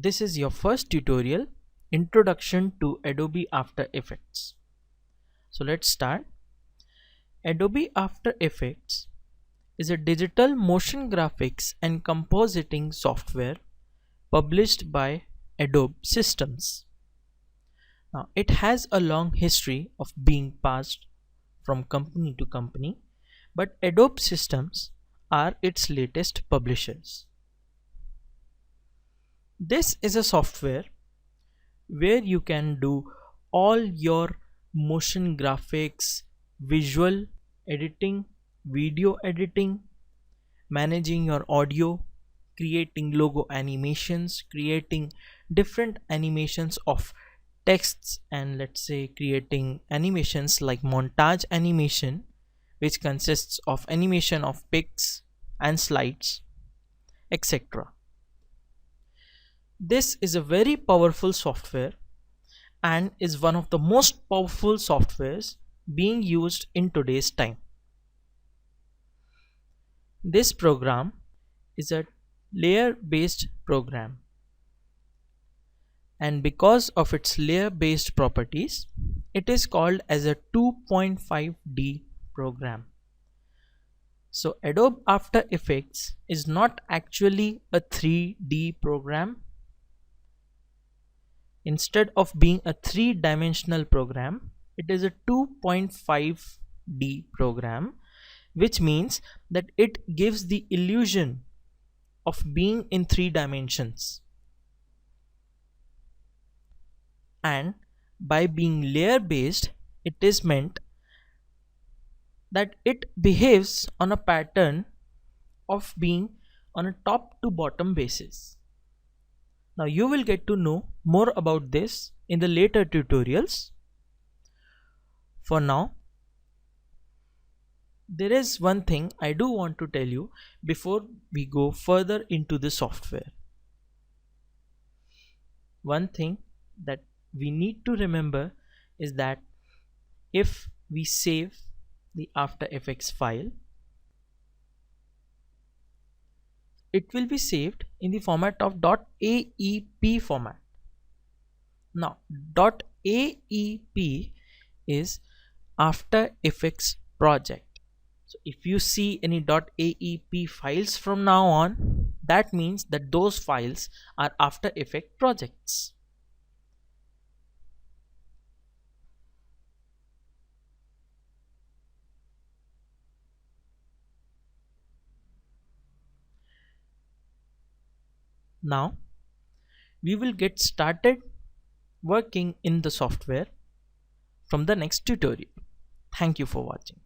this is your first tutorial, Introduction to Adobe After Effects. So let's start. Adobe After Effects is a digital motion graphics and compositing software published by Adobe Systems. Now, it has a long history of being passed from company to company, but Adobe Systems are its latest publishers. This is a software where you can do all your motion graphics, visual editing, video editing, managing your audio, creating logo animations, creating different animations of texts, and let's say creating animations like montage animation, which consists of animation of pics and slides, etc. This is a very powerful software and is one of the most powerful softwares being used in today's time. This program is a layer-based program, and because of its layer-based properties, it is called as a 2.5D program. So Adobe After Effects is not actually a 3D program. Instead of being a three-dimensional program, it is a 2.5D program, which means that it gives the illusion of being in 3 dimensions. And by being layer based, it is meant that it behaves on a pattern of being on a top to bottom basis. Now you will get to know more about this in the later tutorials. For now, there is one thing I do want to tell you before we go further into the software. One thing that we need to remember is that if we save the After Effects file, it will be saved in the format of .aep format. Now .aep is After Effects project. So if you see any .aep files from now on, that means that those files are After Effects projects. Now we will get started working in the software from the next tutorial. Thank you for watching.